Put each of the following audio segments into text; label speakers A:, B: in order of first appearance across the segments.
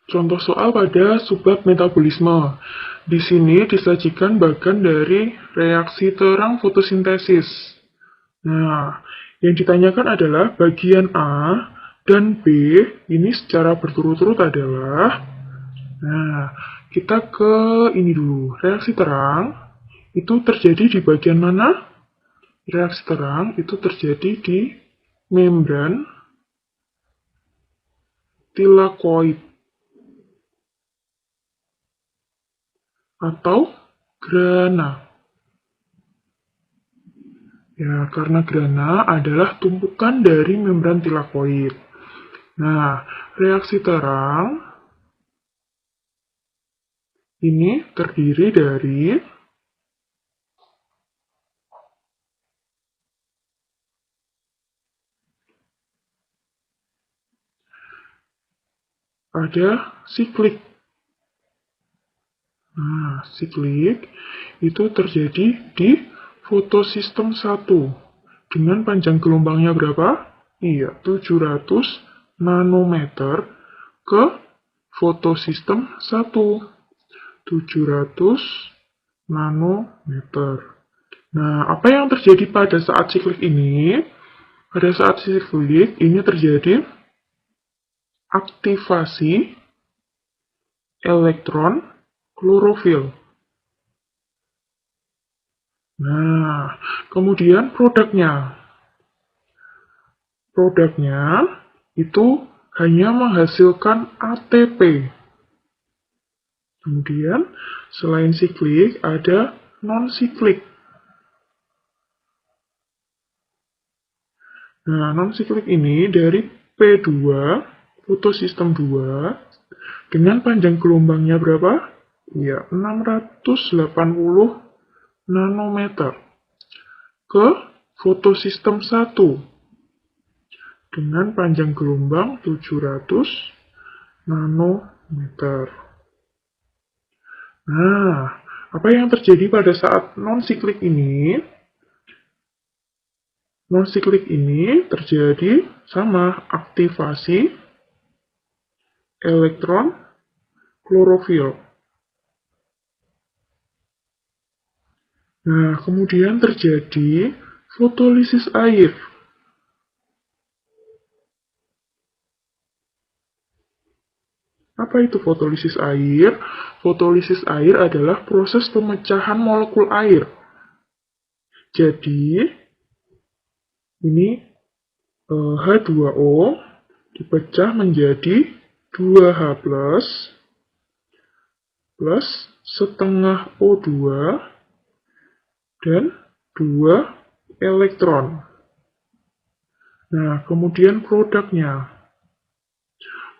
A: Contoh soal pada subbab metabolisme. Di sini disajikan bagian dari reaksi terang fotosintesis. Nah, yang ditanyakan adalah bagian A dan B ini secara berturut-turut adalah, nah, kita ke ini dulu. Reaksi terang itu terjadi di bagian mana? Reaksi terang itu terjadi di membran tilakoid atau grana. Ya, karena grana adalah tumpukan dari membran tilakoid. Nah, reaksi terang ini terdiri dari ada siklik. Nah, siklik itu terjadi di fotosistem 1 dengan panjang gelombangnya berapa? Iya, 700 nanometer ke fotosistem 1. 700 nanometer. Nah, apa yang terjadi pada saat siklik ini? Pada saat siklik ini terjadi aktivasi elektron klorofil. Nah, kemudian produknya. Produknya itu hanya menghasilkan ATP. Kemudian, selain siklik, ada non-siklik. Nah, non-siklik ini dari P2, fotosistem 2, dengan panjang gelombangnya berapa? Ya, 680 nanometer ke fotosistem 1 dengan panjang gelombang 700 nanometer. Nah, apa yang terjadi pada saat non-siklik ini? Non-siklik ini terjadi sama aktivasi elektron klorofil. Nah, kemudian terjadi fotolisis air. Apa itu fotolisis air? Fotolisis air adalah proses pemecahan molekul air. Jadi, ini H2O dipecah menjadi 2H plus setengah O2 dan 2 elektron. Nah, kemudian produknya.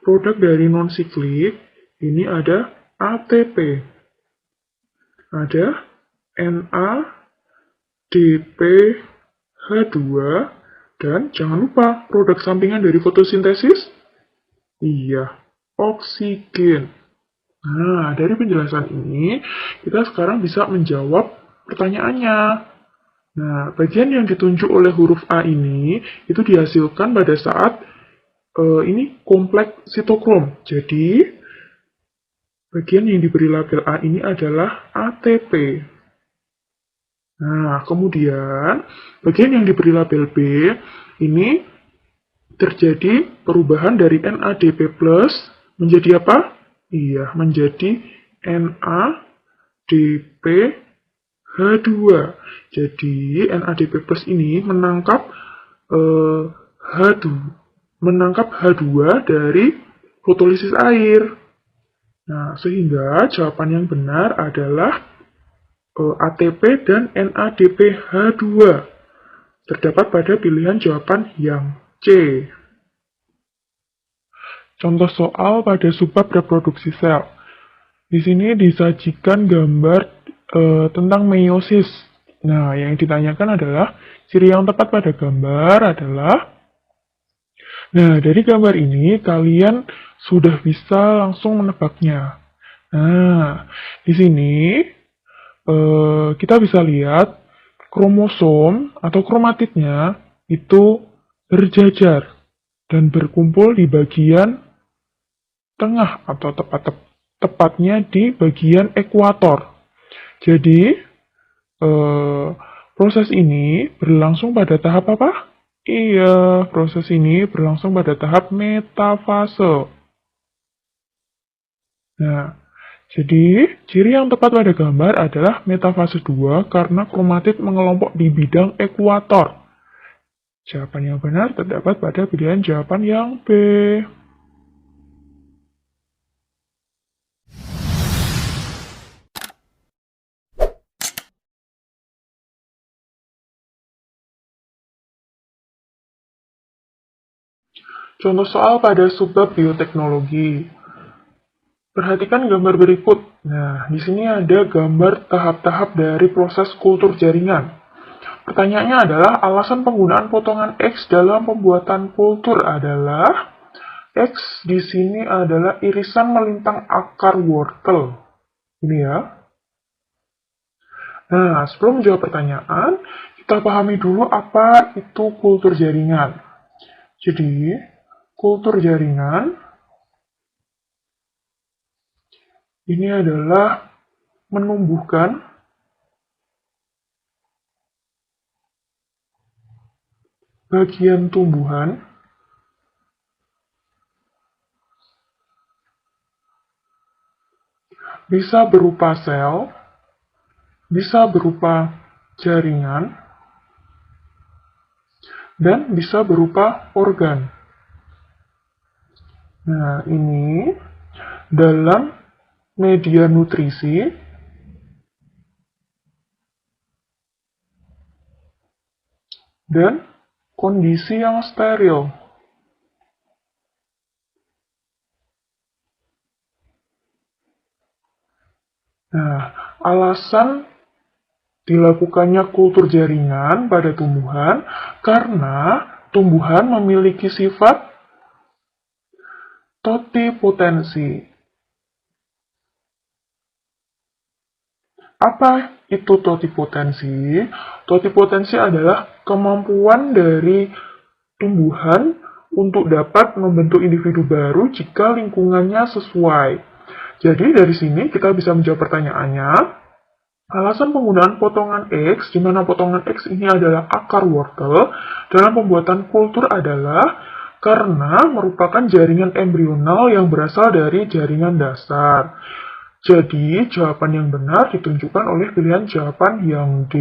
A: Produk dari non-siklik ini ada ATP. Ada NADPH2 dan jangan lupa produk sampingan dari fotosintesis. Iya, oksigen. Nah, dari penjelasan ini kita sekarang bisa menjawab pertanyaannya. Nah, bagian yang ditunjuk oleh huruf A ini itu dihasilkan pada saat ini kompleks sitokrom. Jadi, bagian yang diberi label A ini adalah ATP. Nah, kemudian bagian yang diberi label B ini terjadi perubahan dari NADP plus menjadi apa? Iya, menjadi NADPH2. Jadi, NADP plus ini menangkap H2 dari fotolisis air. Nah, sehingga jawaban yang benar adalah ATP dan NADPH2. Terdapat pada pilihan jawaban yang C. Contoh soal pada subbab reproduksi sel. Di sini disajikan gambar tentang meiosis. Nah, yang ditanyakan adalah ciri yang tepat pada gambar adalah. Nah, dari gambar ini kalian sudah bisa langsung menebaknya. Nah, di sini kita bisa lihat kromosom atau kromatidnya itu berjajar dan berkumpul di bagian tengah atau tepatnya di bagian ekuator. Jadi, proses ini berlangsung pada tahap apa? Iya, proses ini berlangsung pada tahap metafase. Nah, jadi ciri yang tepat pada gambar adalah metafase 2 karena kromatid mengelompok di bidang ekuator. Jawaban yang benar terdapat pada pilihan jawaban yang B. Contoh soal pada subbab bioteknologi. Perhatikan gambar berikut. Nah, di sini ada gambar tahap-tahap dari proses kultur jaringan. Pertanyaannya adalah alasan penggunaan potongan X dalam pembuatan kultur adalah X di sini adalah irisan melintang akar wortel. Ini ya. Nah, sebelum menjawab pertanyaan, kita pahami dulu apa itu kultur jaringan. Jadi, kultur jaringan ini adalah menumbuhkan bagian tumbuhan bisa berupa sel, bisa berupa jaringan, dan bisa berupa organ. Nah, ini dalam media nutrisi dan kondisi yang steril. Nah, alasan dilakukannya kultur jaringan pada tumbuhan karena tumbuhan memiliki sifat totipotensi. Apa itu totipotensi? Totipotensi adalah kemampuan dari tumbuhan untuk dapat membentuk individu baru jika lingkungannya sesuai. Jadi dari sini kita bisa menjawab pertanyaannya, alasan penggunaan potongan X, di mana potongan X ini adalah akar wortel, dalam pembuatan kultur adalah karena merupakan jaringan embrional yang berasal dari jaringan dasar. Jadi, jawaban yang benar ditunjukkan oleh pilihan jawaban yang D.